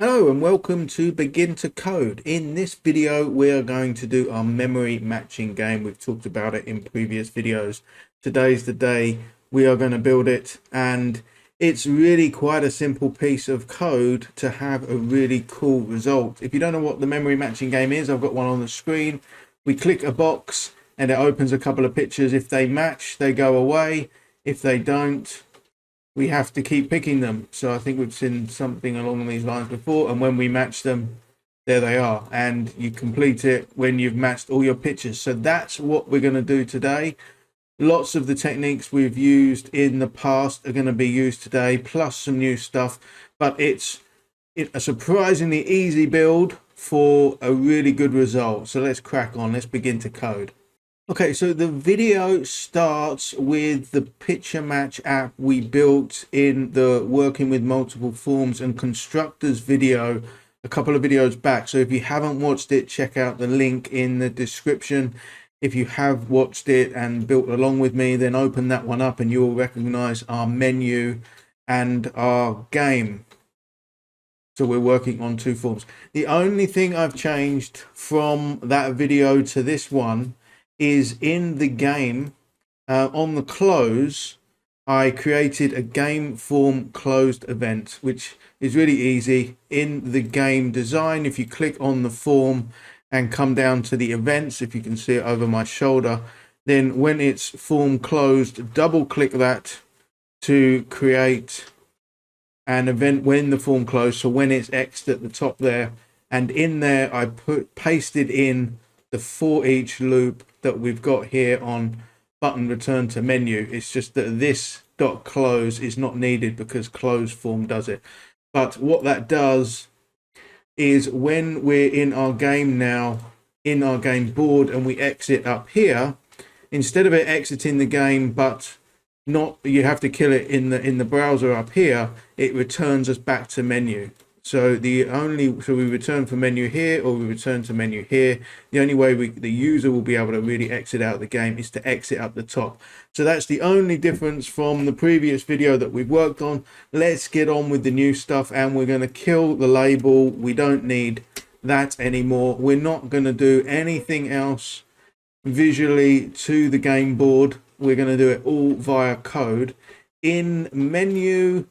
Hello and welcome to Begin to Code. In this video, we are going to do our memory matching game. We've talked about it in previous videos. Today's the day we are going to build it, and it's really quite a simple piece of code to have a really cool result. If you don't know what the memory matching game is, I've got one on the screen. We click a box and it opens a couple of pictures. If they match, they go away. If they don't, we have to keep picking them. So I think we've seen something along these lines before, and when we match them, there they are, and you complete it when you've matched all your pictures. So that's what we're going to do today. Lots of the techniques we've used in the past are going to be used today, plus some new stuff, but it's a surprisingly easy build for a really good result. So let's crack on. Let's begin to code. Okay, so the video starts with the picture match app we built in the working with multiple forms and constructors video a couple of videos back. So if you haven't watched it, check out the link in the description. If you have watched it and built along with me, then open that one up and you'll recognize our menu and our game. So we're working on two forms. The only thing I've changed from that video to this one is in the game, on the close, I created a game form closed event, which is really easy. In the game design, if you click on the form and come down to the events, if you can see it over my shoulder, then when it's form closed, double click that to create an event when the form closed. So when it's X'd at the top there, and in there I pasted in the for each loop that we've got here on button return to menu. It's just that this dot close is not needed because close form does it. But what that does is when we're in our game now, in our game board, and we exit up here, instead of it exiting the game but not, you have to kill it in the browser up here, it returns us back to menu. So we return from menu here, or we return to menu here. The only way the user will be able to really exit out of the game is to exit up the top. So that's the only difference from the previous video that we've worked on. Let's get on with the new stuff, and we're going to kill the label. We don't need that anymore. We're not going to do anything else visually to the game board. We're going to do it all via code. In menu,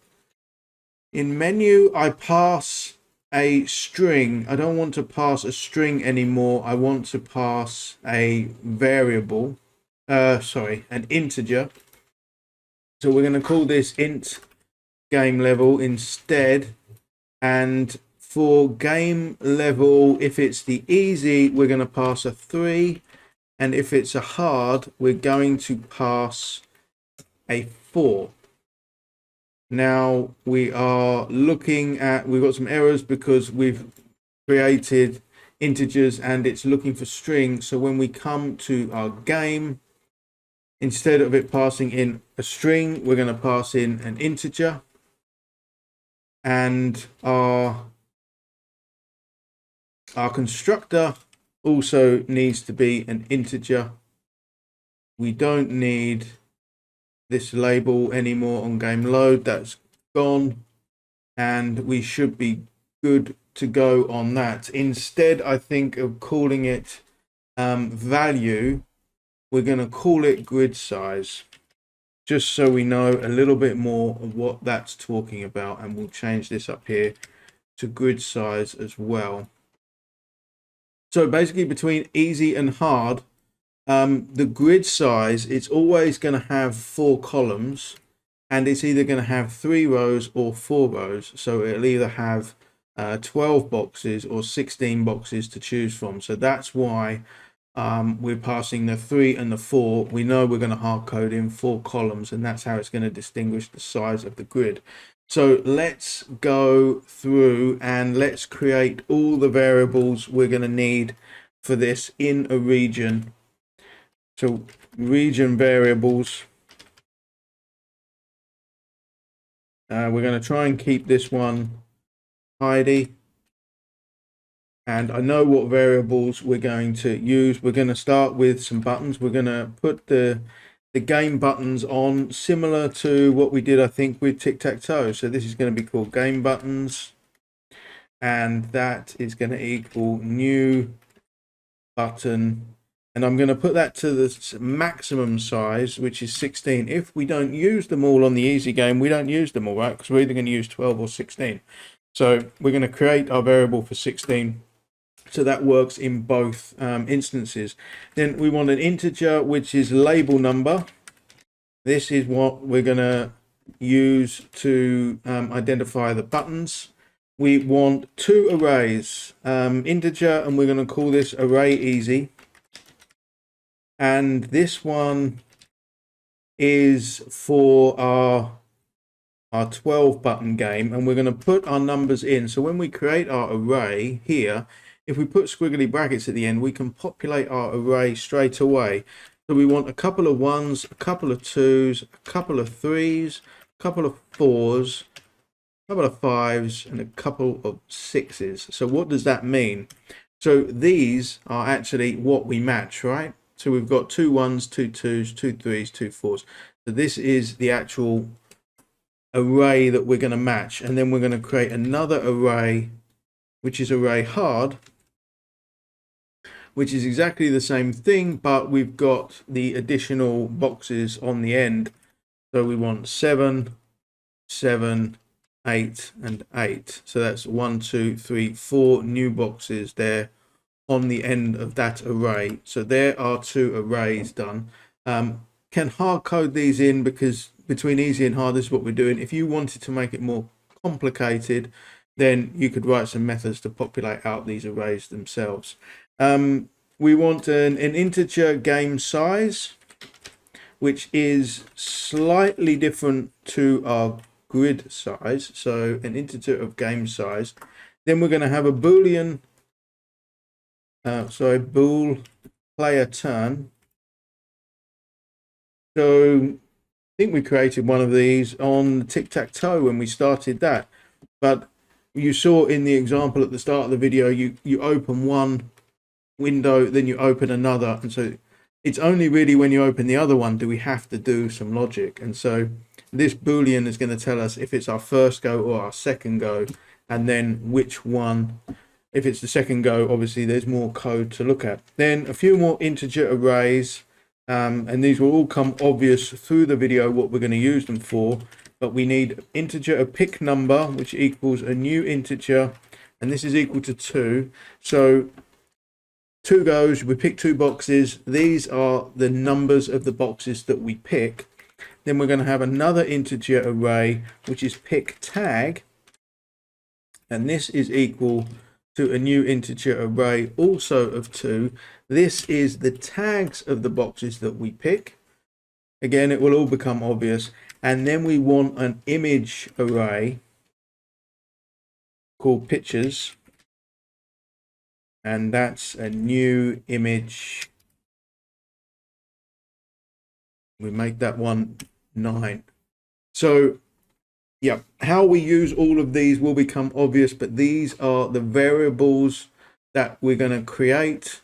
I pass a string. I don't want to pass a string anymore. I want to pass a variable, an integer. So we're going to call this int game level instead. And for game level, if it's the easy, we're going to pass a 3. And if it's a hard, we're going to pass a 4. Now we are looking at, we've got some errors because we've created integers and it's looking for string. So when we come to our game, instead of it passing in a string, we're going to pass in an integer. And our constructor also needs to be an integer. We don't need this label anymore on game load. That's gone, and we should be good to go on that. Instead, I think of calling it value, we're going to call it grid size, just so we know a little bit more of what that's talking about. And we'll change this up here to grid size as well. So basically between easy and hard, the grid size, it's always going to have 4 columns, and it's either going to have 3 rows or 4 rows. So it'll either have 12 boxes or 16 boxes to choose from. So that's why we're passing the 3 and the 4. We know we're going to hard code in 4 columns, and that's how it's going to distinguish the size of the grid. So let's go through and let's create all the variables we're going to need for this in a region. So region variables, we're going to try and keep this one tidy. And I know what variables we're going to use. We're going to start with some buttons. We're going to put the game buttons on, similar to what we did, I think, with tic-tac-toe. So this is going to be called game buttons. and that is going to equal new button, and I'm going to put that to the maximum size, which is 16. If we don't use them all on the easy game, we don't use them all, right? Because we're either going to use 12 or 16. So we're going to create our variable for 16. So that works in both instances. Then we want an integer, which is label number. This is what we're going to use to identify the buttons. We want two arrays, integer, and we're going to call this array easy. And this one is for our 12 button game, and we're going to put our numbers in. So when we create our array here, if we put squiggly brackets at the end, we can populate our array straight away. So we want a couple of ones, a couple of twos, a couple of threes, a couple of fours, a couple of fives, and a couple of sixes. So what does that mean? So these are actually what we match, right? So we've got two ones, two twos, two threes, two fours. So this is the actual array that we're going to match. And then we're going to create another array, which is array hard, which is exactly the same thing, but we've got the additional boxes on the end. So we want 7, 7, 8, and 8. So that's 1, 2, 3, 4 new boxes there on the end of that array. So there are two arrays done. Can hard code these in, because between easy and hard, this is what we're doing. If you wanted to make it more complicated, then you could write some methods to populate out these arrays themselves. We want an integer game size, which is slightly different to our grid size. So an integer of game size. Then we're going to have a Boolean, bool player turn. So I think we created one of these on tic-tac-toe when we started that. But you saw in the example at the start of the video, you open one window, then you open another. And so it's only really when you open the other one do we have to do some logic. And so this Boolean is going to tell us if it's our first go or our second go, and then which one. If it's the second go, obviously there's more code to look at. Then a few more integer arrays. And these will all come obvious through the video what we're going to use them for, but we need integer of pick number, which equals a new integer, and this is equal to 2. So 2 goes, we pick 2 boxes. These are the numbers of the boxes that we pick. Then we're going to have another integer array, which is pick tag, and this is equal to a new integer array also of 2. This is the tags of the boxes that we pick. Again, it will all become obvious. And then we want an image array called pictures, and that's a new image. We make that one 9. So yeah, how we use all of these will become obvious, but these are the variables that we're going to create.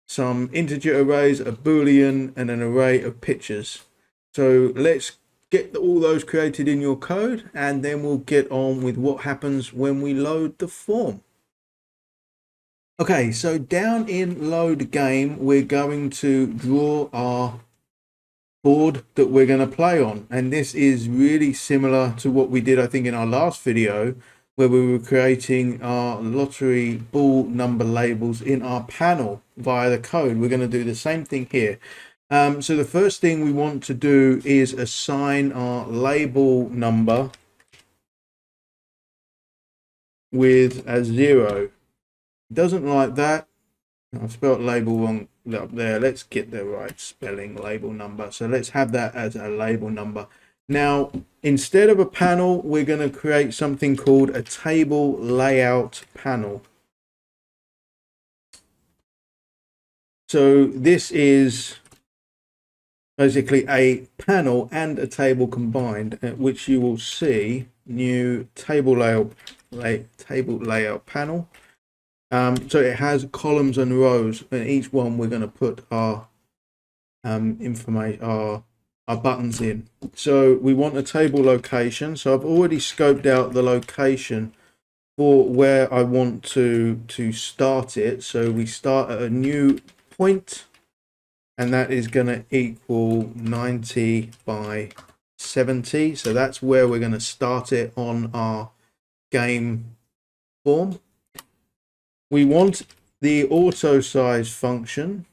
Some integer arrays, a Boolean, and an array of pictures. So let's get all those created in your code, and then we'll get on with what happens when we load the form. Okay, so down in load game, we're going to draw our board that we're going to play on, and this is really similar to what we did, I think, in our last video, where we were creating our lottery ball number labels in our panel via the code. We're going to do the same thing here. So the first thing we want to do is assign our label number with a 0. It doesn't like that. I've spelled label wrong up there. Let's get the right spelling, label number. So let's have that as a label number. Now, instead of a panel, we're going to create something called a table layout panel. So this is basically a panel and a table combined, which you will see new table layout panel. So it has columns and rows, and each one we're going to put our information, our buttons in. So we want a table location. So I've already scoped out the location for where I want to start it. So we start at a new point, and that is going to equal 90 by 70. So that's where we're going to start it on our game form. We want the auto size function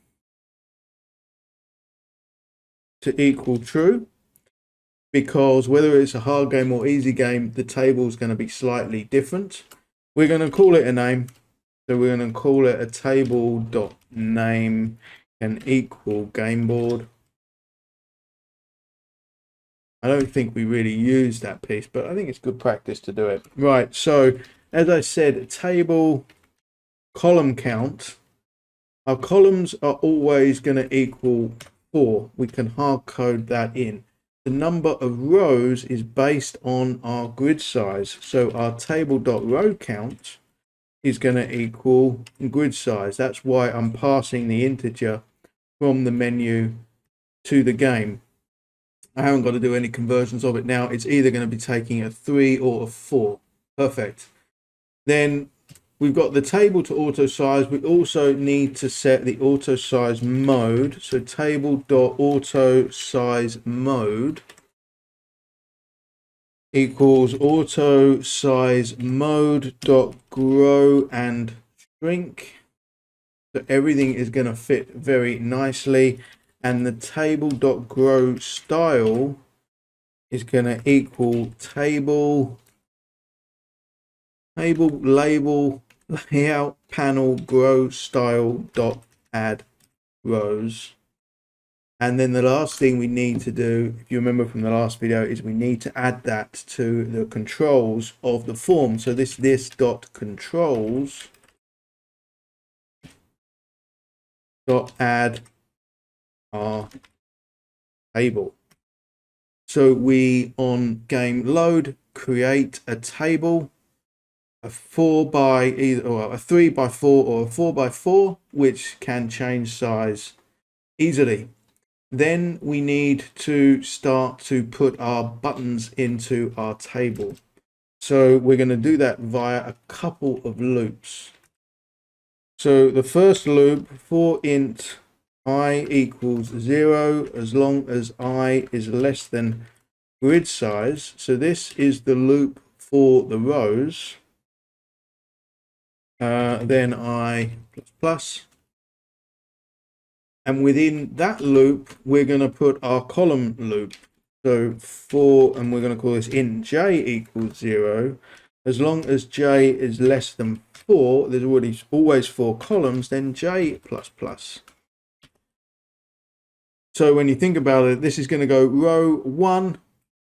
to equal true, because whether it's a hard game or easy game, the table is going to be slightly different. We're going to call it a name. So we're going to call it a table.name can equal game board. I don't think we really use that piece, but I think it's good practice to do it. Right, so as I said, table column count. Our columns are always going to equal 4. We can hard code that in. The number of rows is based on our grid size. So our table.row count is going to equal grid size. That's why I'm passing the integer from the menu to the game. I haven't got to do any conversions of it now. It's either going to be taking a 3 or a 4. Perfect. Then we've got the table to auto size. We also need to set the auto size mode. So table.auto size mode equals auto size mode dot grow and shrink. So everything is going to fit very nicely, and the table.grow style is going to equal table label layout panel grow style dot add rows. And then the last thing we need to do, if you remember from the last video, is we need to add that to the controls of the form. So this dot controls dot add our table. So we on game load create a table, a 4 by either, or a 3 by 4 or a 4 by 4, which can change size easily. Then we need to start to put our buttons into our table. So we're going to do that via a couple of loops. So the first loop, for int I equals 0, as long as I is less than grid size. So this is the loop for the rows. Then I plus. And within that loop, we're going to put our column loop. So for, and we're going to call this int j equals 0. As long as j is less than 4, there's always 4 columns, then j plus plus. So when you think about it, this is going to go row 1,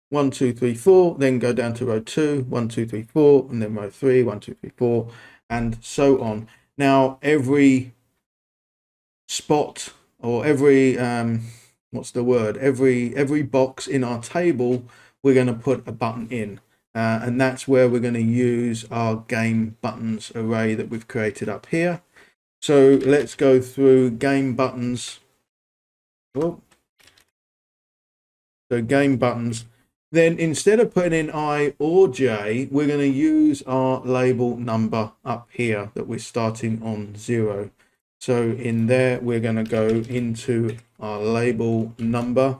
1, 2, 3, 4, then go down to row 2, 1, 2, 3, 4, and then row 3, 1, 2, 3, 4, and so on. Now, every spot, or every what's the word, every box in our table, we're going to put a button in, and that's where we're going to use our game buttons array that we've created up here. So let's go through game buttons. So game buttons. Then instead of putting in I or J, we're going to use our label number up here that we're starting on 0. So in there, we're going to go into our label number.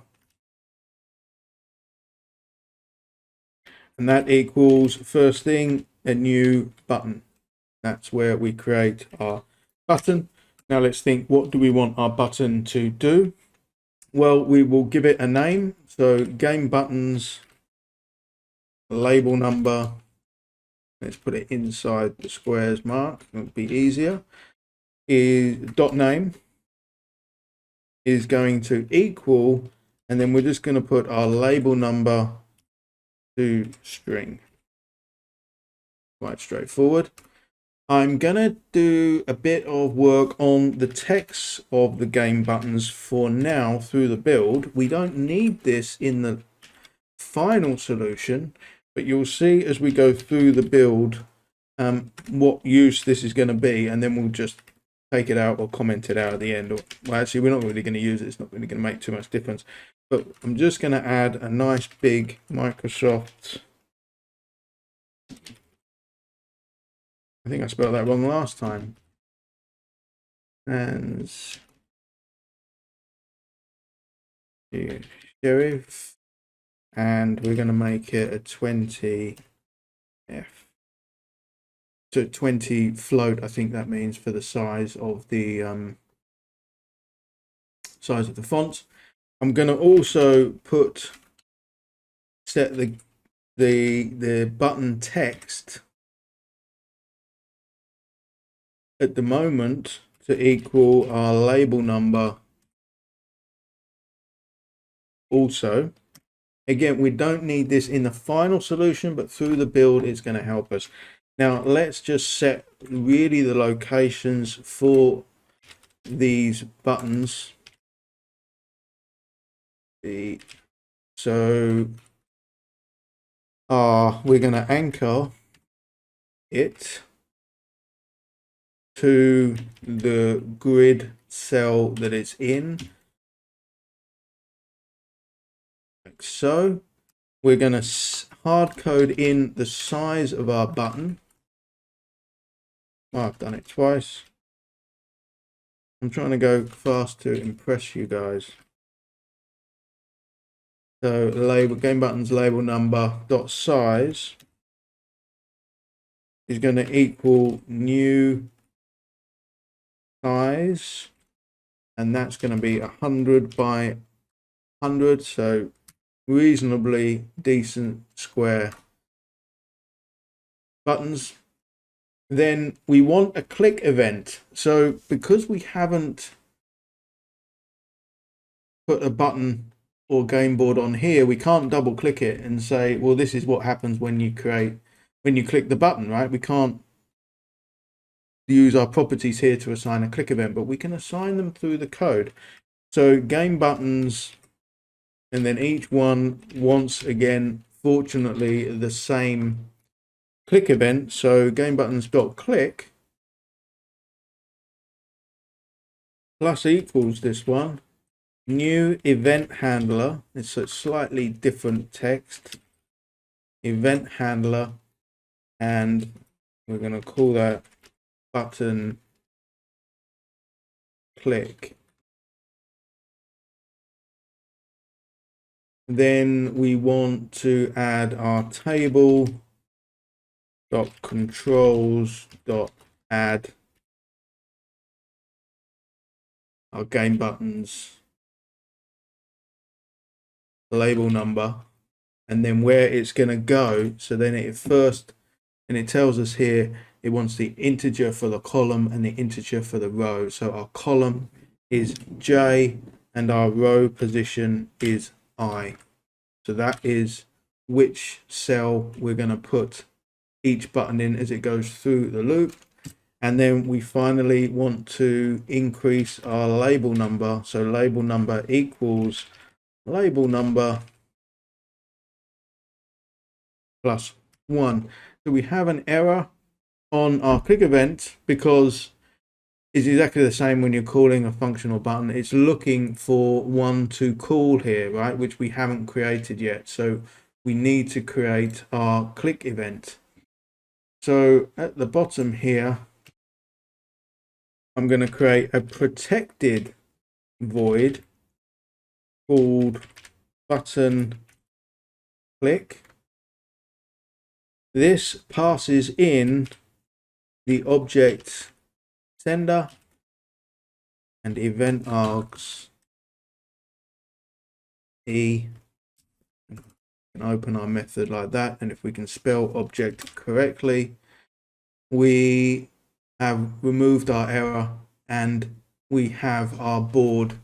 And that equals, first thing, a new button. That's where we create our button. Now let's think, what do we want our button to do? Well, we will give it a name. So game buttons, label number. Let's put it inside the squares mark. It'll be easier. Is dot name is going to equal, and then we're just going to put our label number to string. Quite straightforward. I'm going to do a bit of work on the text of the game buttons for now through the build. We don't need this in the final solution, but you'll see as we go through the build what use this is going to be, and then we'll just take it out or comment it out at the end. Or, well, actually, we're not really going to use it. It's not really going to make too much difference. But I'm just going to add a nice big Microsoft I think I spelled that wrong last time. And sheriff, and we're going to make it a 20 F. So 20 float, I think that means, for the size of the font. I'm going to also set the button text at the moment to equal our label number also. Again, we don't need this in the final solution, but through the build, it's going to help us. Now, let's just set really the locations for these buttons. So we're going to anchor it to the grid cell that it's in. Like so. We're going to hard code in the size of our button. Oh, I've done it twice. I'm trying to go fast to impress you guys. So label game buttons label number dot size is going to equal new size, and that's going to be 100 by 100. So reasonably decent square buttons. Then we want a click event. So because we haven't put a button or game board on here, we can't double click it and say, well, this is what happens when you click the button, right? We can't use our properties here to assign a click event, but we can assign them through the code. So game buttons, and then each one wants, again, fortunately, the same click event. So game buttons dot click plus equals this one, new event handler. It's a slightly different text, event handler, and we're going to call that button click. Then we want to add our table dot controls dot add our game buttons label number, and then where it's going to go. So then it tells us here it wants the integer for the column and the integer for the row. So our column is J and our row position is I. So that is which cell we're going to put each button in as it goes through the loop. And then we finally want to increase our label number. So label number equals label number plus 1. So we have an error on our click event because it's exactly the same when you're calling a function or button. It's looking for one to call here, right, which we haven't created yet. So we need to create our click event. So at the bottom here, I'm going to create a protected void called button click. This passes in the object sender and event args e. We can open our method like that, and if we can spell object correctly, we have removed our error and we have our board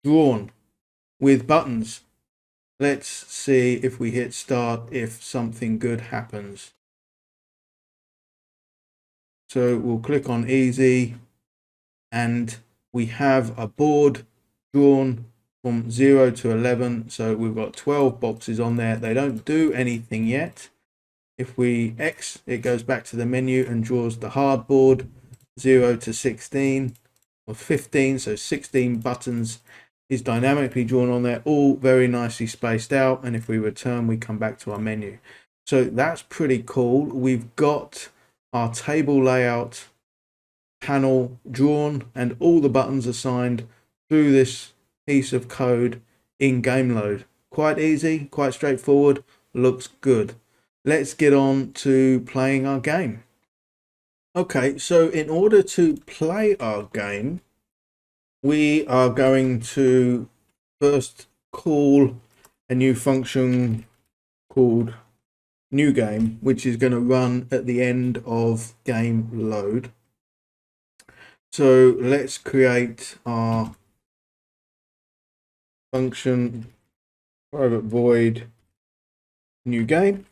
drawn with buttons. Let's see if we hit start if something good happens. So we'll click on easy and we have a board drawn from 0 to 11. So we've got 12 boxes on there. They don't do anything yet. If we X, it goes back to the menu and draws the hard board 0 to 16 or 15. So 16 buttons is dynamically drawn on there, all very nicely spaced out. And if we return, we come back to our menu. So that's pretty cool. We've got our table layout panel drawn and all the buttons assigned through this piece of code in game load. Quite easy, quite straightforward, looks good. Let's get on to playing our game. Okay, so in order to play our game, we are going to first call a new function called new game, which is going to run at the end of game load. So let's create our function private void new game.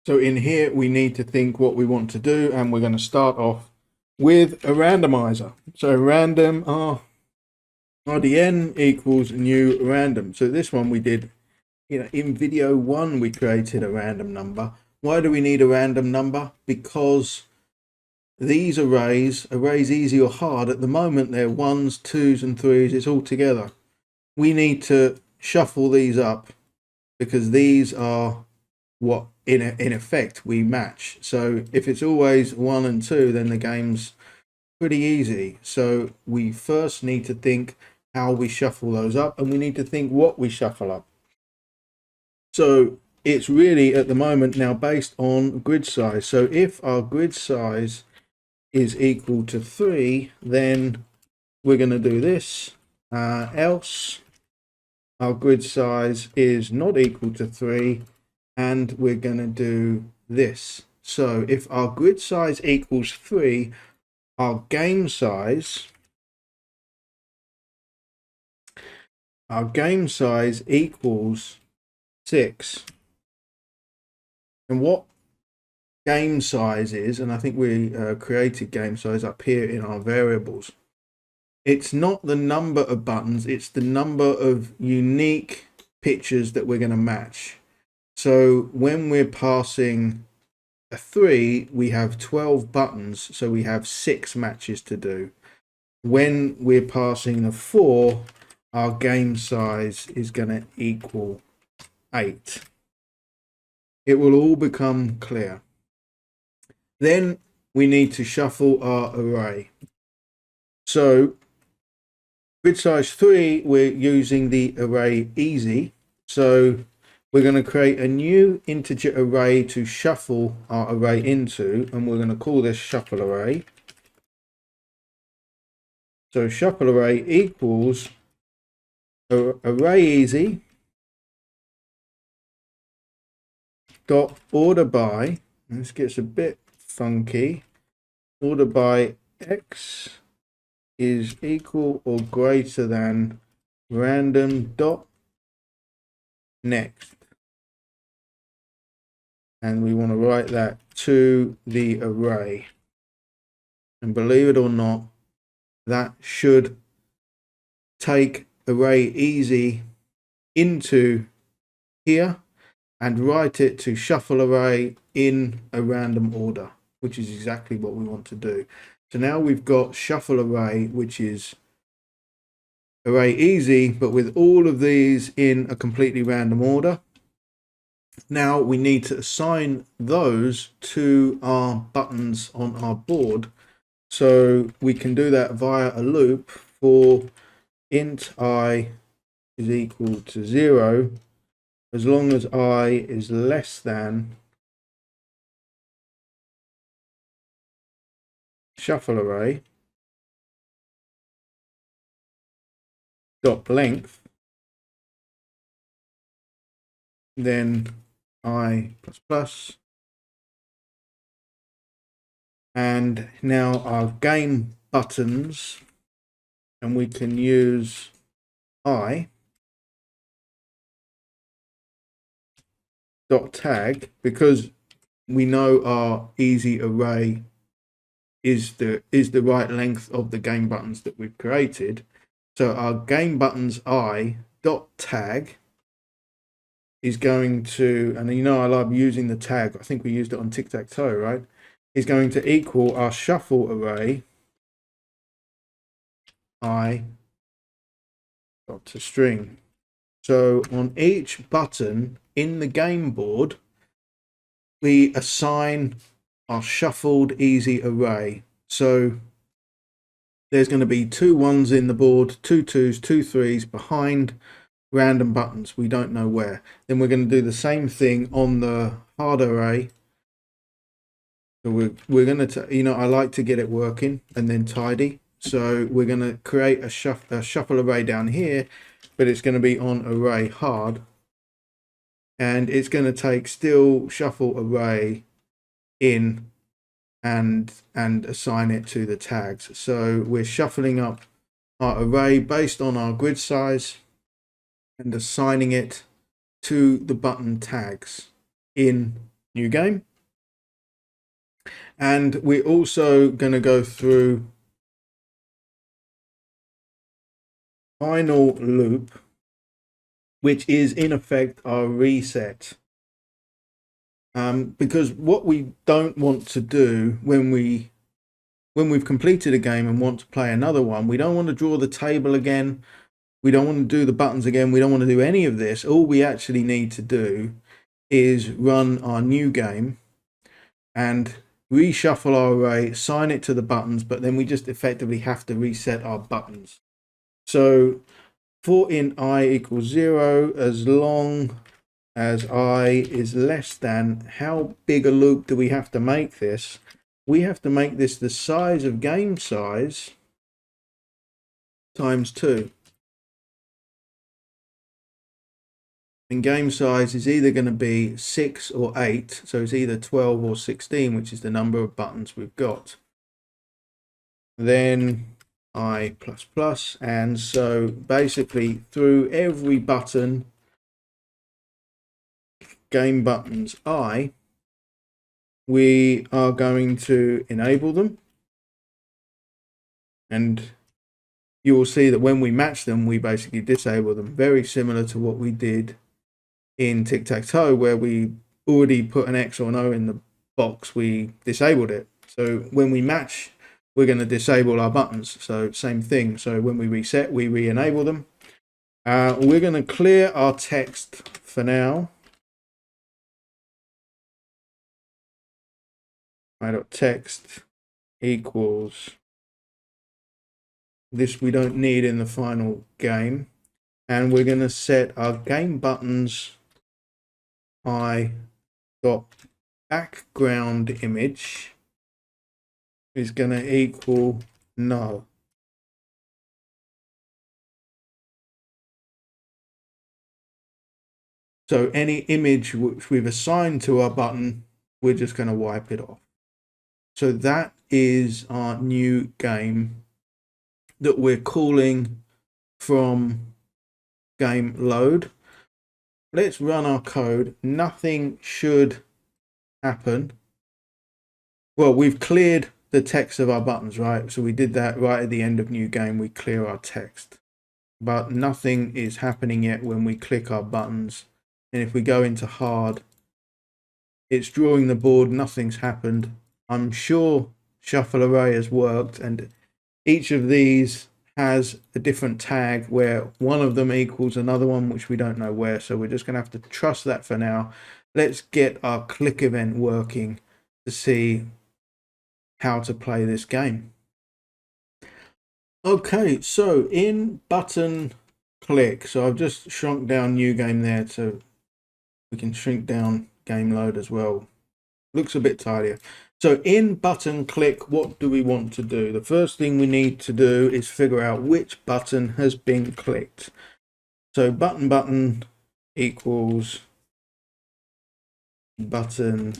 So in here we need to think what we want to do, and we're going to start off with a randomizer. So random RDN equals new random. So this one we did, in video 1 we created a random number. Why do we need a random number? Because these arrays easy or hard, at the moment they're 1s, 2s and 3s, it's all together. We need to shuffle these up because these are what in effect we match. So if it's always 1 and 2, then the game's pretty easy. So we first need to think how we shuffle those up, and we need to think what we shuffle up. So it's really at the moment now based on grid size. So if our grid size is equal to 3, then we're going to do this. Else our grid size is not equal to 3, and we're going to do this. So if our grid size equals 3, our game size equals 6. And what game size is, and I think we created game size up here in our variables, it's not the number of buttons, it's the number of unique pictures that we're going to match. So when we're passing a 3, we have 12 buttons, so we have 6 matches to do. When we're passing a 4, our game size is going to equal 8. It will all become clear. Then we need to shuffle our array. So grid size 3, we're using the array easy. So we're going to create a new integer array to shuffle our array into, and we're going to call this shuffle array. So shuffle array equals array easy dot order by, this gets a bit funky, order by x is equal or greater than random dot next. And we want to write that to the array. And believe it or not, that should take array easy into here and write it to shuffle array in a random order, which is exactly what we want to do. So now we've got shuffle array, which is array easy, but with all of these in a completely random order. Now we need to assign those to our buttons on our board. So we can do that via a loop for int I is equal to 0, as long as I is less than shuffle array dot length, then I plus plus, and now our game buttons, and we can use I dot tag, because we know our easy array is the right length of the game buttons that we've created. So our game buttons I dot tag is going to, and I love using the tag, I think we used it on tic-tac-toe, right, is going to equal our shuffle array I dot to string. So on each button in the game board, we assign our shuffled easy array. So there's going to be 2 1s in the board, 2 2s, 2 3s behind random buttons. We don't know where. Then we're going to do the same thing on the hard array. So we're going to, you know, I like to get it working and then tidy. So we're going to create a shuffle array down here, but it's going to be on array hard. And it's going to take still shuffle array in and assign it to the tags. So we're shuffling up our array based on our grid size and assigning it to the button tags in new game. And we're also going to go through final loop, which is in effect our reset. Because what we don't want to do when we've completed a game and want to play another one, we don't want to draw the table again. We don't want to do the buttons again. We don't want to do any of this. All we actually need to do is run our new game and reshuffle our array, assign it to the buttons, but then we just effectively have to reset our buttons. So for in I equals 0, as long as I is less than, how big a loop do we have to make this? We have to make this the size of game size times 2. And game size is either going to be 6 or 8, so it's either 12 or 16, which is the number of buttons we've got. Then I plus plus, and so basically through every button, game buttons I, we are going to enable them, and you will see that when we match them, we basically disable them, very similar to what we did in tic-tac-toe, where we already put an X or an O in the box, we disabled it. So when we match, we're going to disable our buttons. So same thing. So when we reset, we re-enable them. We're going to clear our text for now. I.text equals this we don't need in the final game. And we're going to set our game buttons I dot background image is going to equal null. So any image which we've assigned to our button, we're just going to wipe it off. So that is our new game that we're calling from game load. Let's run our code. Nothing should happen. Well, we've cleared the text of our buttons, right? So we did that right at the end of new game. We clear our text, but nothing is happening yet when we click our buttons. And if we go into hard, it's drawing the board. Nothing's happened. I'm sure shuffle array has worked, and each of these has a different tag where one of them equals another one, which we don't know where. So we're just going to have to trust that for now. Let's get our click event working to see how to play this game. Okay, so in button click, so I've just shrunk down new game there, so we can shrink down game load as well. Looks a bit tidier. So in button click, what do we want to do? The first thing we need to do is figure out which button has been clicked. So button equals button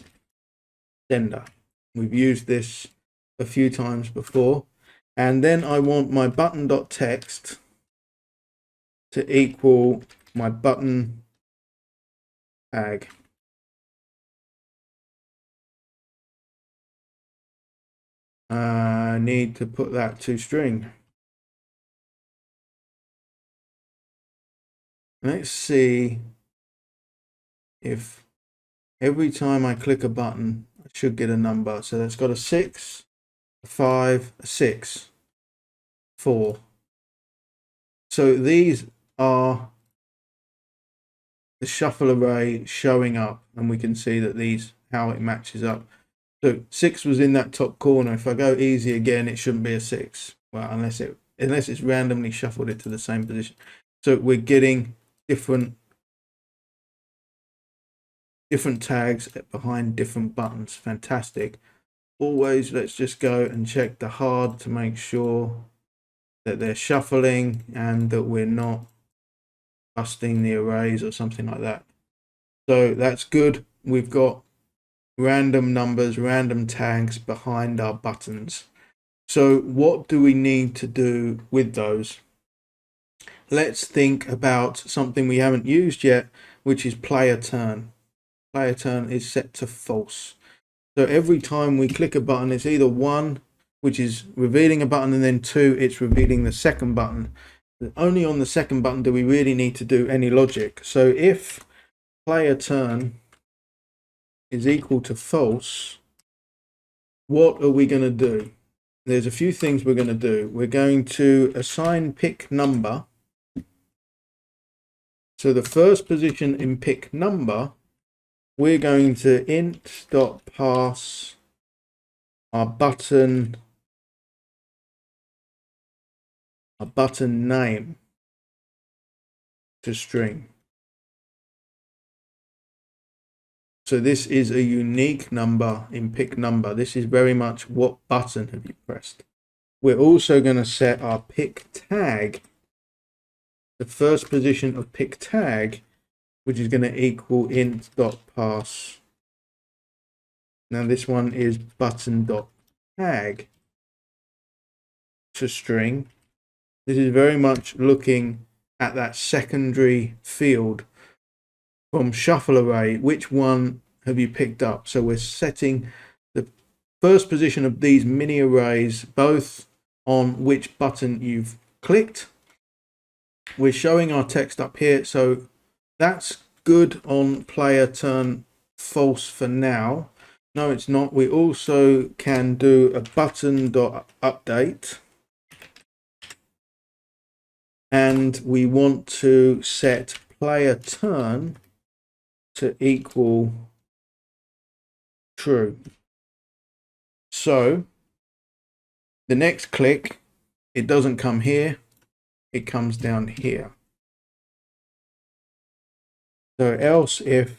sender. We've used this a few times before. And then I want my button.text to equal my button tag. I need to put that to string. Let's see if every time I click a button, I should get a number. So that's got a 6, a 5, a 6, 4. So these are the shuffle array showing up, and we can see that these how it matches up. So 6 was in that top corner. If I go easy again, it shouldn't be a 6. Well, unless it's randomly shuffled it to the same position. So we're getting different tags behind different buttons. Fantastic. Always, let's just go and check the hard to make sure that they're shuffling and that we're not busting the arrays or something like that. So that's good. We've got random numbers, random tags behind our buttons. So what do we need to do with those? Let's think about something we haven't used yet, which is player turn. Player turn is set to false. So every time we click a button, it's either 1, which is revealing a button, and then 2, it's revealing the second button. Only on the second button do we really need to do any logic. So if player turn is equal to false, what are we going to do? There's a few things we're going to do. We're going to assign pick number. So the first position in pick number, we're going to int.pass our button name to string. So this is a unique number in pick number. This is very much what button have you pressed. We're also going to set our pick tag, the first position of pick tag, which is going to equal int.pass. Now this one is button.tag to string. This is very much looking at that secondary field from shuffle array. Which one have you picked up? So we're setting the first position of these mini arrays both on which button you've clicked. We're showing our text up here, so that's good on player turn false for now. No, it's not. We also can do a button.update, and we want to set player turn to equal true. So the next click, it doesn't come here, it comes down here. So else if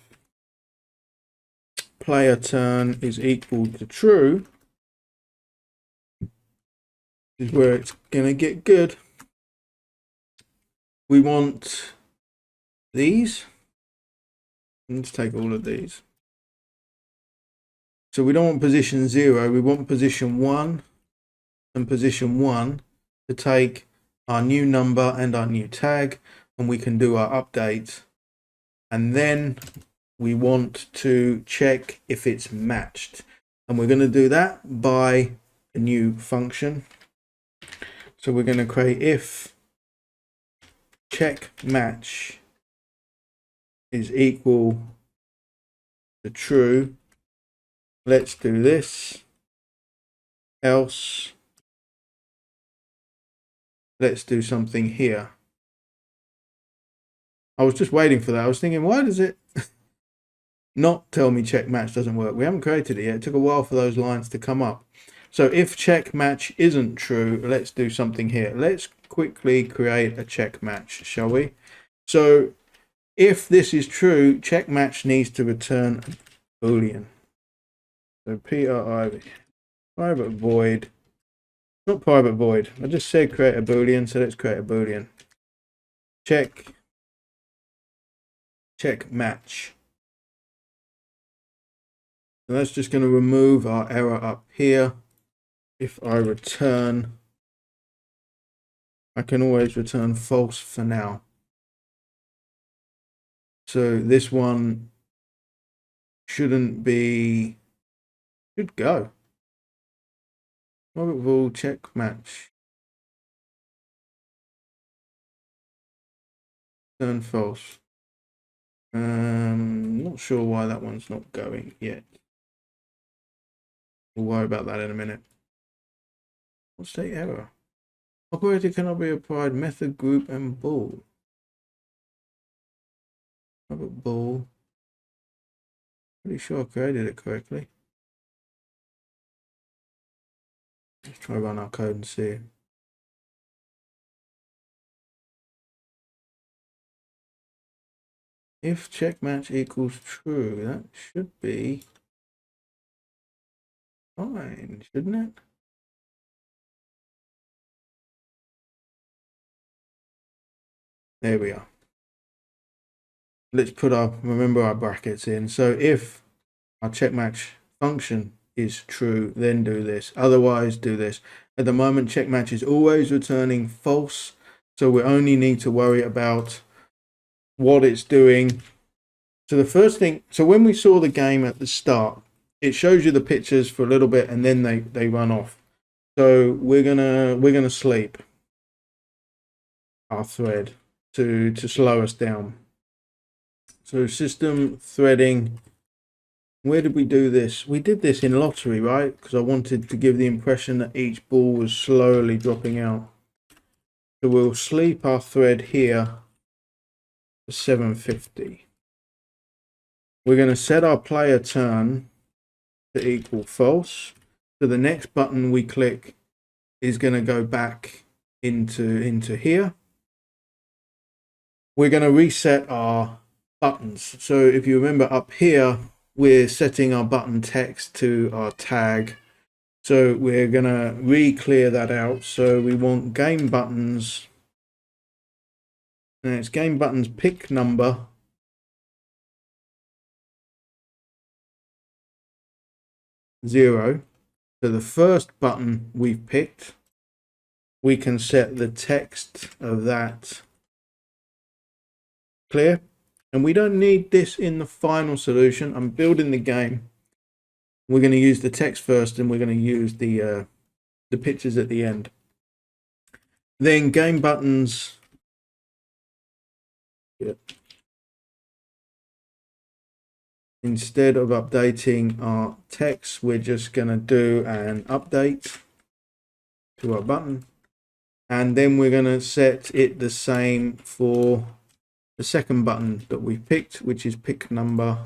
player turn is equal to true, is where it's going to get good. We want these. Let's take all of these. So we don't want position 0, we want position 1 and position 1 to take our new number and our new tag, and we can do our update. And then we want to check if it's matched, and we're going to do that by a new function. So we're going to create if check match is equal to true. Let's do this. Else let's do something here. I was just waiting for that. I was thinking, why does it not tell me check match doesn't work? We haven't created it yet. It took a while for those lines to come up. So if check match isn't true, let's do something here. Let's quickly create a check match, shall we? So if this is true, check match needs to return a Boolean. So PRI, private void, not private void. I just said create a Boolean, so let's create a Boolean. Check match. And that's just going to remove our error up here. If I return, I can always return false for now. So this one shouldn't be, should go. Private void check match. Turn false. Not sure why that one's not going yet. We'll worry about that in a minute. What's the error? Operator cannot be applied method group and bool. Private bool. Pretty sure I created it correctly. Let's try run our code and see. If check match equals true, that should be fine, shouldn't it? There we are. Let's put remember our brackets in. So if our check match function is true, then do this. Otherwise, do this. At the moment, check match is always returning false. So we only need to worry about what it's doing. So the first thing, so when we saw the game at the start, it shows you the pictures for a little bit and then they run off. So we're gonna sleep our thread to slow us down. So system threading. Where did we do this? We did this in lottery, right? Because I wanted to give the impression that each ball was slowly dropping out. So we'll sleep our thread here to 750. We're going to set our player turn to equal false. So the next button we click is going to go back into here. We're going to reset our buttons. So if you remember up here, we're setting our button text to our tag. So we're going to re-clear that out. So we want game buttons. And it's game buttons pick number. Zero. So the first button we've picked, we can set the text of that clear. And we don't need this in the final solution. I'm building the game. We're going to use the text first and we're going to use the pictures at the end. Then game buttons. Yep. Instead of updating our text, we're just going to do an update to our button. And then we're going to set it the same for the second button that we picked, which is pick number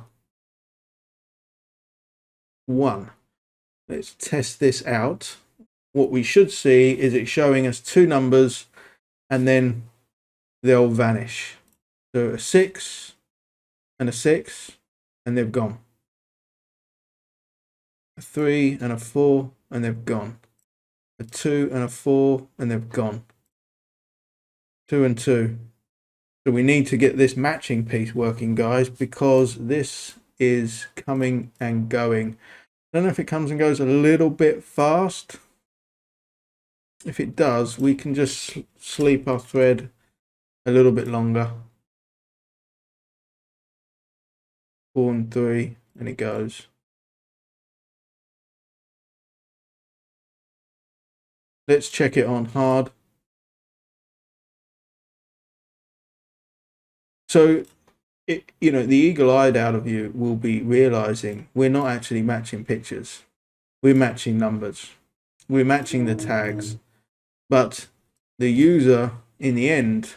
1. Let's test this out. What we should see is it showing us 2 numbers and then they'll vanish. So a 6 and a 6 and they've gone. A 3 and a 4 and they've gone. A 2 and a 4 and they've gone. 2 and 2. So we need to get this matching piece working, guys, because this is coming and going. I don't know if it comes and goes a little bit fast. If it does, we can just sleep our thread a little bit longer. 4 and 3, and it goes. Let's check it on hard. So, the eagle-eyed out of you will be realizing we're not actually matching pictures. We're matching numbers. We're matching the tags. But the user, in the end,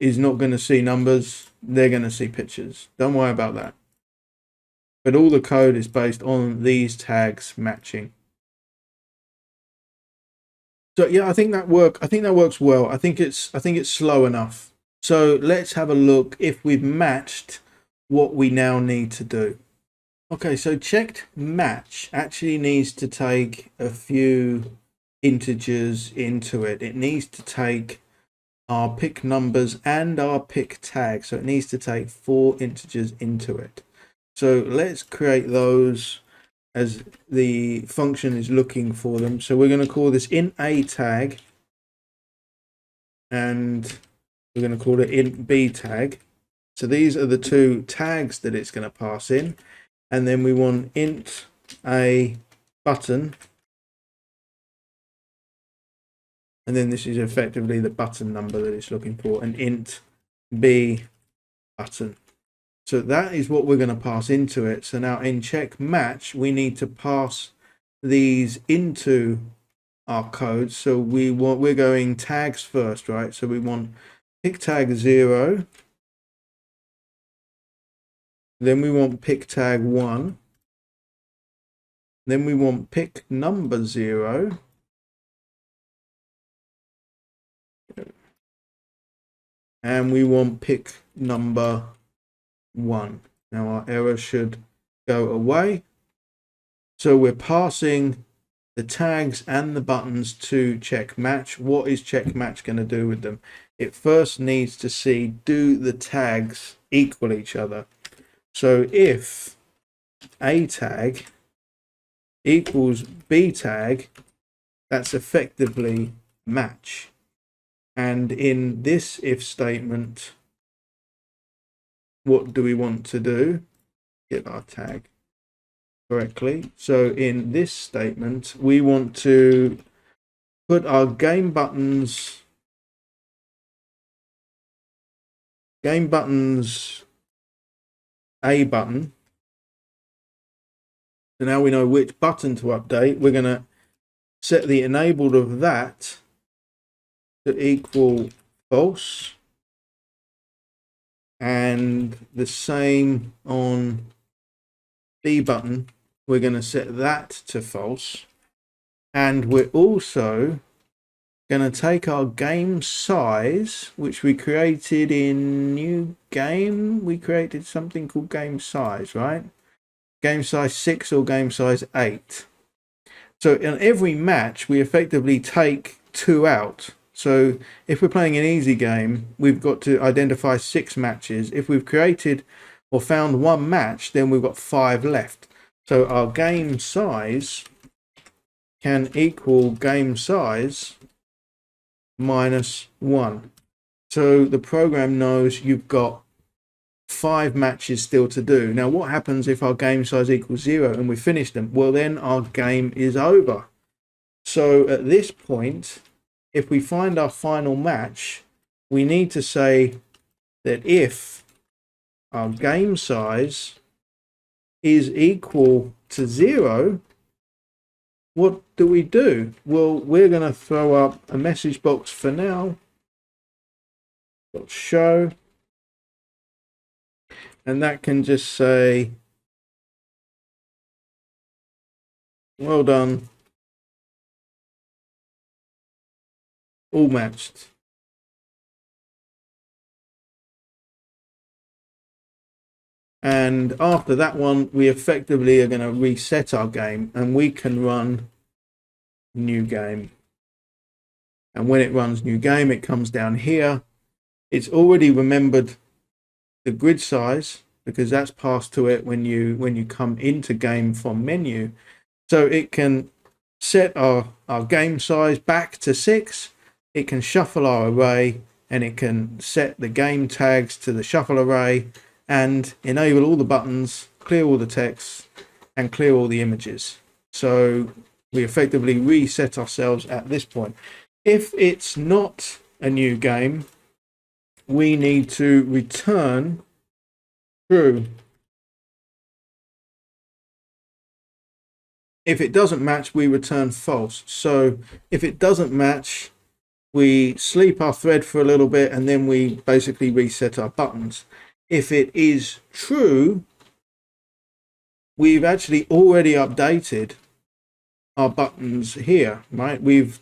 is not going to see numbers. They're going to see pictures. Don't worry about that. But all the code is based on these tags matching. So yeah, I think that works well. I think it's slow enough. So let's have a look if we've matched what we now need to do. Okay, so checked match actually needs to take a few integers into it. It needs to take our pick numbers and our pick tag. So it needs to take 4 integers into it. So let's create those as the function is looking for them. So we're going to call this int a tag and we're going to call it int b tag. So these are the 2 tags that it's going to pass in. And then we want int a button. And then this is effectively the button number that it's looking for, and int b button. So that is what we're going to pass into it. So now in check match, we need to pass these into our code. So we're going tags first, right? So we want pick tag 0 Then we want pick tag 1. Then we want pick number 0. And we want pick number 1. Now our error should go away. So we're passing the tags and the buttons to check match. What is check match going to do with them? It first needs to see, do the tags equal each other? So if A tag equals B tag, that's effectively match. And in this if statement, what do we want to do? Get our tag correctly. So in this statement, we want to put our game buttons A button. So now we know which button to update. We're going to set the enabled of that to equal false. And the same on B button. We're going to set that to false. And we're also going to take our game size, which we created in new game. We created something called game size, right? Game size 6 or game size 8. So in every match, we effectively take 2 out. So if we're playing an easy game, we've got to identify 6 matches. If we've created or found 1 match, then we've got 5 left. So our game size can equal game size minus 1. So the program knows you've got 5 matches still to do. Now what happens if our game size equals 0 and we finish them? Well, then our game is over. So at this point, if we find our final match, we need to say that if our game size is equal to 0, what do? Well, we're going to throw up a message box for now. Show. And that can just say, well done. All matched. And after that one, we effectively are going to reset our game and we can run new game. And when it runs new game, it comes down here. It's already remembered the grid size because that's passed to it when you come into game from menu. So it can set our game size back to 6. It can shuffle our array and it can set the game tags to the shuffle array and enable all the buttons, clear all the text and clear all the images. So we effectively reset ourselves at this point. If it's not a new game, we need to return true. If it doesn't match, we return false. So if it doesn't match, we sleep our thread for a little bit and then we basically reset our buttons. If it is true, we've actually already updated our buttons here, right? We've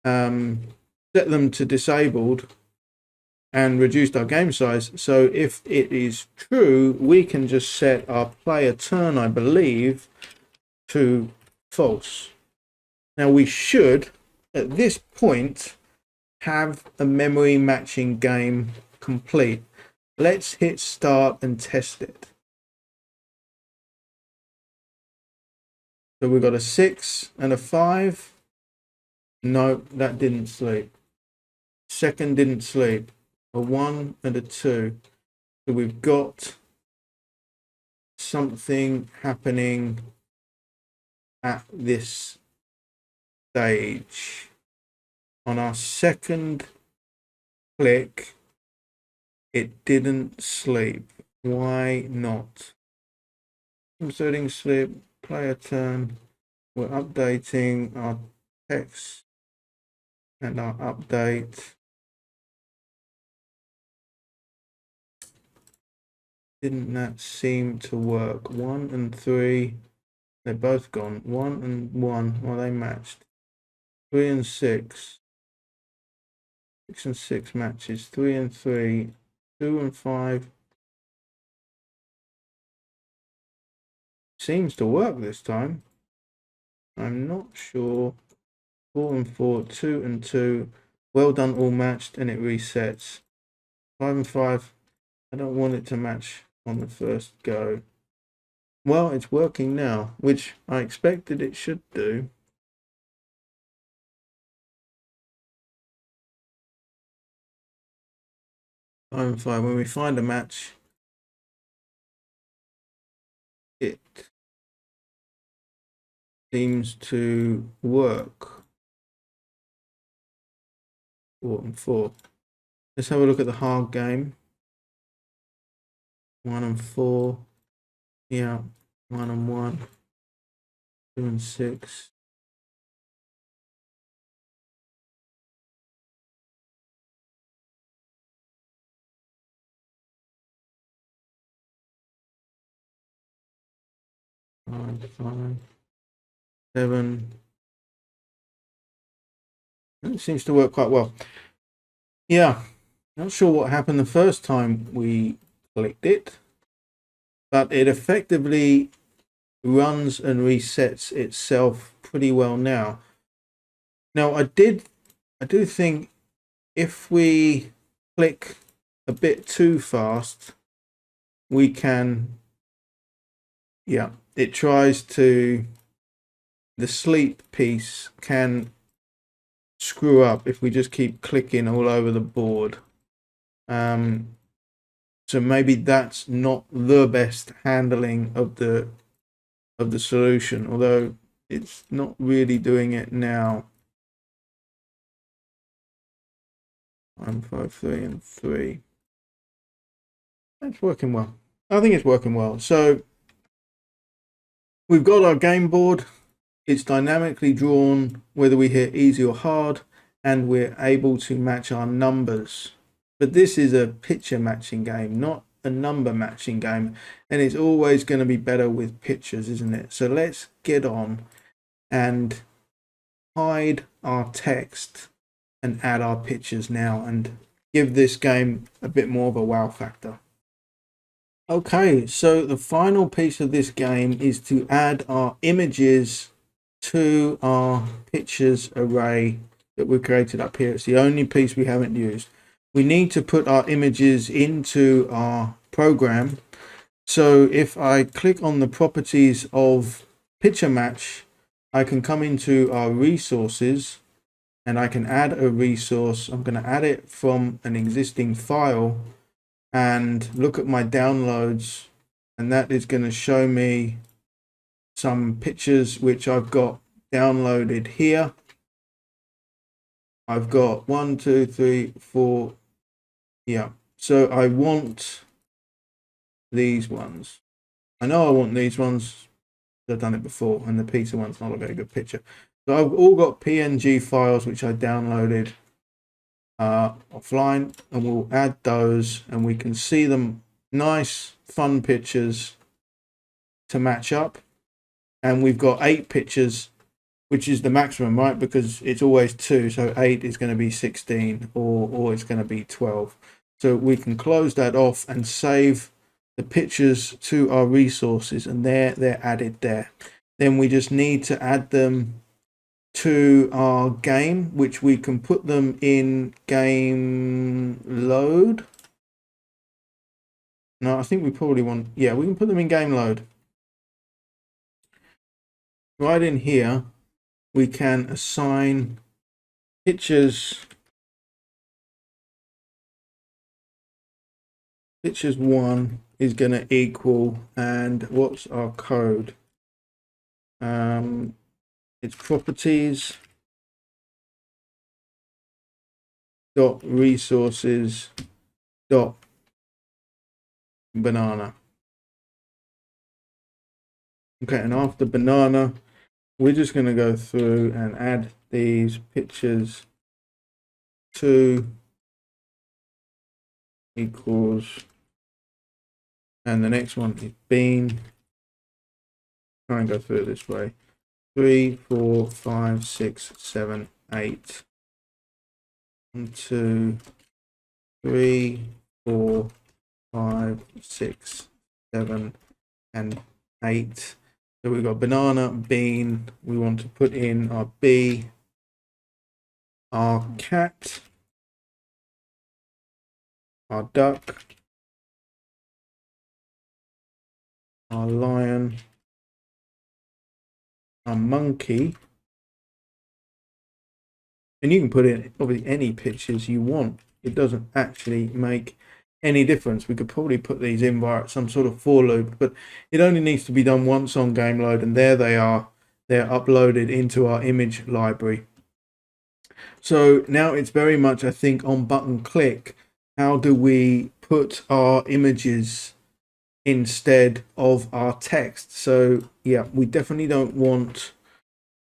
set them to disabled and reduced our game size. So if it is true, we can just set our player turn, I believe, to false. Now we should, at this point, have a memory matching game complete. Let's hit start and test it. So we've got a 6 and a 5. No, that didn't sleep. Second didn't sleep. A 1 and a 2. So we've got something happening at this stage. On our second click, it didn't sleep. Why not? Inserting sleep, player turn. We're updating our text and our update. Didn't that seem to work? 1 and 3, they're both gone. 1 and 1, well, they matched. 3 and 6, 6 and 6 matches. 3 and 3, 2 and 5. Seems to work this time. I'm not sure. 4 and 4, 2 and 2. Well done, all matched, and it resets. 5 and 5. I don't want it to match on the first go. Well, it's working now, which I expected it should do. 5 and 5. When we find a match, it seems to work. 4 and 4. Let's have a look at the hard game. 1 and 4. Yeah. 1 and 1. 2 and 6. Five, 5, 7. It seems to work quite well. Yeah. Not sure what happened the first time we clicked it, but it effectively runs and resets itself pretty well now. Now I do think if we click a bit too fast, we can, yeah, it tries to, the sleep piece can screw up if we just keep clicking all over the board. So maybe that's not the best handling of the solution, although it's not really doing it now. 1, 5, 3 and 3. That's working well. I think it's working well. So we've got our game board. It's dynamically drawn whether we hit easy or hard, and we're able to match our numbers. But this is a picture matching game, not a number matching game, and it's always going to be better with pictures, isn't it? So let's get on and hide our text and add our pictures now and give this game a bit more of a wow factor. Okay, so the final piece of this game is to add our images to our pictures array that we created up here. It's the only piece we haven't used. We need to put our images into our program. So if I click on the properties of picture match, I can come into our resources and I can add a resource. I'm going to add it from an existing file and look at my downloads, and that is going to show me some pictures which I've got downloaded here. I've got 1, 2, 3, 4. Yeah, so I want these ones. I know I want these ones. I've done it before, and the pizza one's not a very good picture. So I've all got PNG files which I downloaded offline, and we'll add those, and we can see them, nice fun pictures to match up. And we've got 8 pictures, which is the maximum, right? Because it's always 2, so 8 is going to be 16, or it's going to be 12. So we can close that off and save the pictures to our resources, and they're added there. Then we just need to add them to our game, which we can put them in game load. No, I think we probably want, yeah, we can put them in game load. Right in here, we can assign pictures 1 is going to equal, and what's our code? It's properties dot resources dot banana. Okay, and after banana, we're just going to go through and add these pictures 2 equals And the next one is bean. Try and go through it this way. 3, 4, 5, 6, 7, 8. 1, 2, 3, 4, 5, 6, 7, and 8. So we've got banana, bean. We want to put in our B, our cat, our duck, our lion, our monkey. And you can put in probably any pictures you want. It doesn't actually make any difference. We could probably put these in via some sort of for loop, but it only needs to be done once on game load, and there they are. They're uploaded into our image library. So now it's very much, I think, on button click. How do we put our images instead of our text? So yeah, we definitely don't want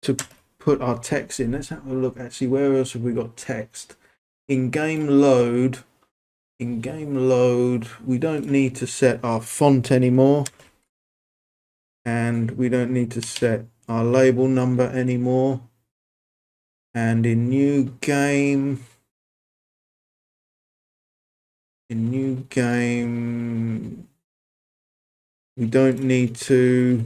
to put our text in. Let's have a look. Actually, where else have we got text? In game load, we don't need to set our font anymore, and we don't need to set our label number anymore. And in new game, we don't need to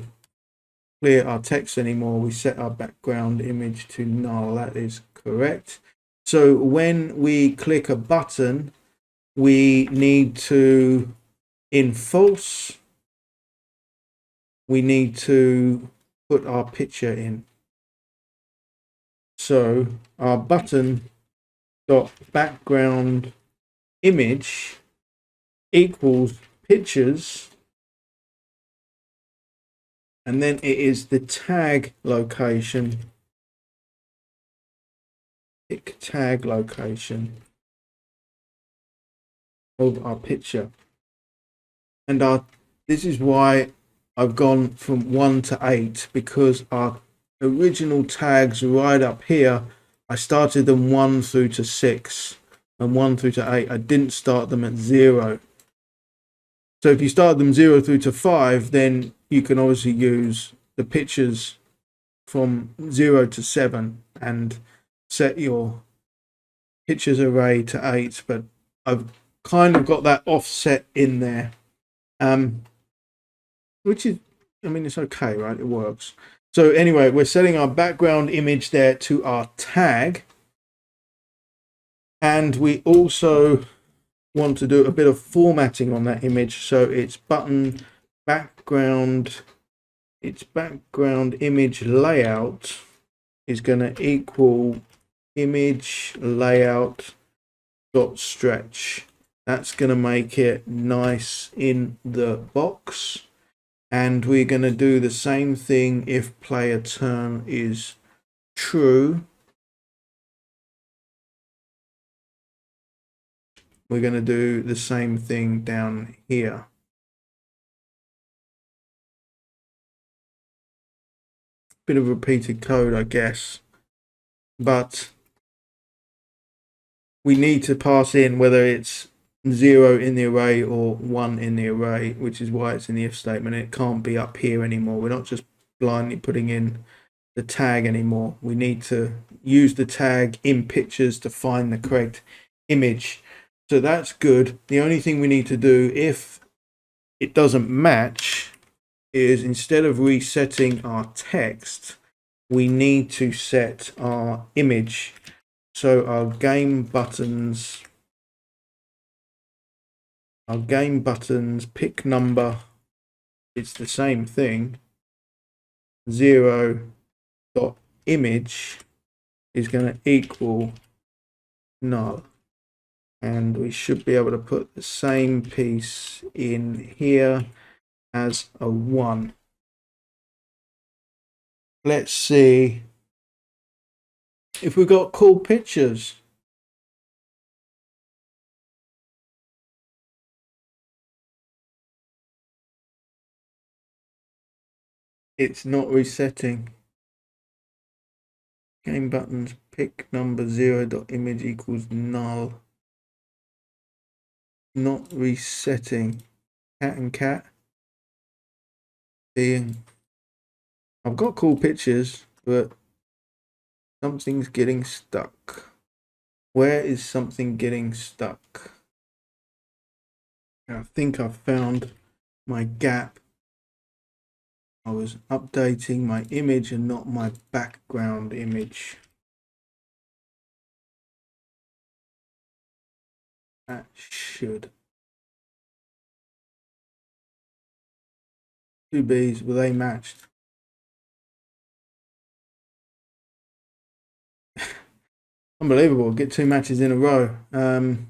clear our text anymore. We set our background image to null. That is correct. So when we click a button, we need to, in false, we need to put our picture in. So our button dot background image equals pictures, and then it is the tag location, pick tag location of our picture. And this is why I've gone from 1 to 8, because our original tags right up here, I started them 1 through to 6 and 1 through to 8. I didn't start them at 0. So if you start them 0 through to 5, then you can obviously use the pictures from 0 to 7 and set your pictures array to 8. But I've kind of got that offset in there, which is, I mean, it's okay, right? It works. So anyway, we're setting our background image there to our tag. And we also want to do a bit of formatting on that image. So it's button background, its background image layout is going to equal image layout dot stretch. That's going to make it nice in the box. And we're going to do the same thing if player turn is true. We're going to do the same thing down here. Bit of repeated code, I guess, but we need to pass in whether it's 0 in the array or 1 in the array, which is why it's in the if statement. It can't be up here anymore. We're not just blindly putting in the tag anymore. We need to use the tag in pictures to find the correct image. So that's good. The only thing we need to do if it doesn't match is, instead of resetting our text, we need to set our image. So our game buttons pick number, it's the same thing. 0 dot image is going to equal null. And we should be able to put the same piece in here as a 1. Let's see if we've got cool pictures. It's not resetting. Game buttons pick number 0 dot image equals null. Not resetting. cat and cat. Being, I've got cool pictures, but something's getting stuck. Where is something getting stuck? I think I've found my gap. I was updating my image and not my background image. That should. Two Bs, were they matched? Unbelievable, get two matches in a row. Bean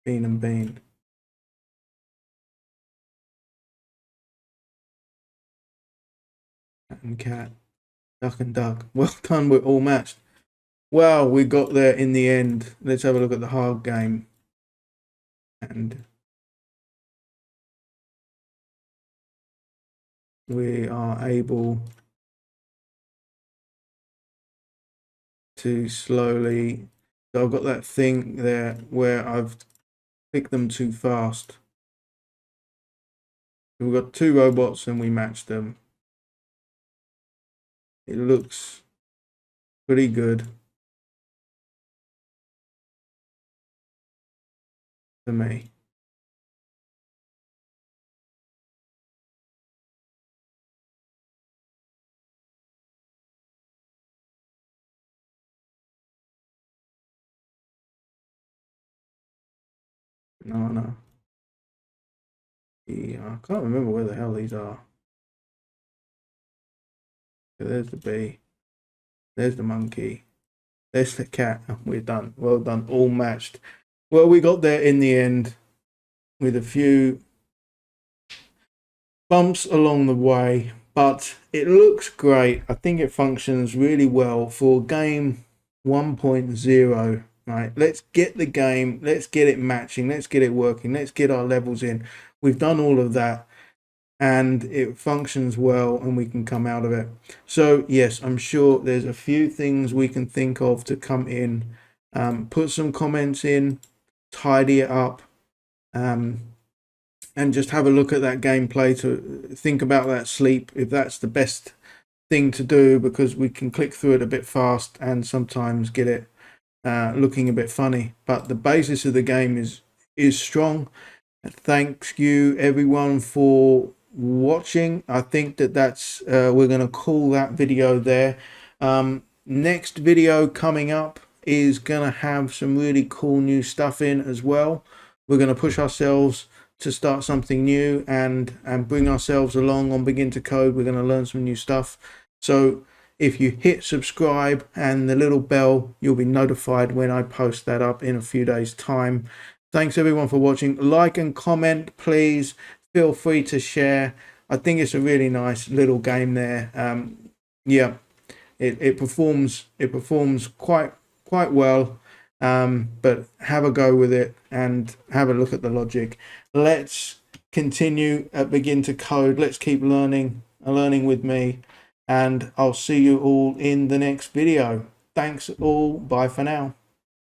and bean. Cat and cat. Duck and duck. Well done, we're all matched. Well, we got there in the end. Let's have a look at the hard game. And we are able to slowly, so I've got that thing there where I've clicked them too fast. We've got two robots and we matched them. It looks pretty good to me. No. Yeah, I can't remember where the hell these are. So there's the bee. There's the monkey. There's the cat. We're done. Well done. All matched. Well, we got there in the end with a few bumps along the way, but it looks great. I think it functions really well for game 1.0. Right, let's get the game, let's get it matching, let's get it working, let's get our levels in. We've done all of that and it functions well and we can come out of it. So yes, I'm sure there's a few things we can think of to come in. Put some comments in, tidy it up, and just have a look at that gameplay to think about that sleep, if that's the best thing to do, because we can click through it a bit fast and sometimes get it looking a bit funny. But the basis of the game is strong. Thanks you everyone for watching. I think that's we're going to call that video there. Next video coming up is going to have some really cool new stuff in as well. We're going to push ourselves to start something new and bring ourselves along on Begin to Code. We're going to learn some new stuff. So if you hit subscribe and the little bell, you'll be notified when I post that up in a few days' time. Thanks everyone for watching. Like and comment, please. Feel free to share. I think it's a really nice little game there. Yeah, it performs quite well. But have a go with it and have a look at the logic. Let's continue at Begin to Code. Let's keep learning with me, and I'll see you all in the next video. Thanks all. Bye for now.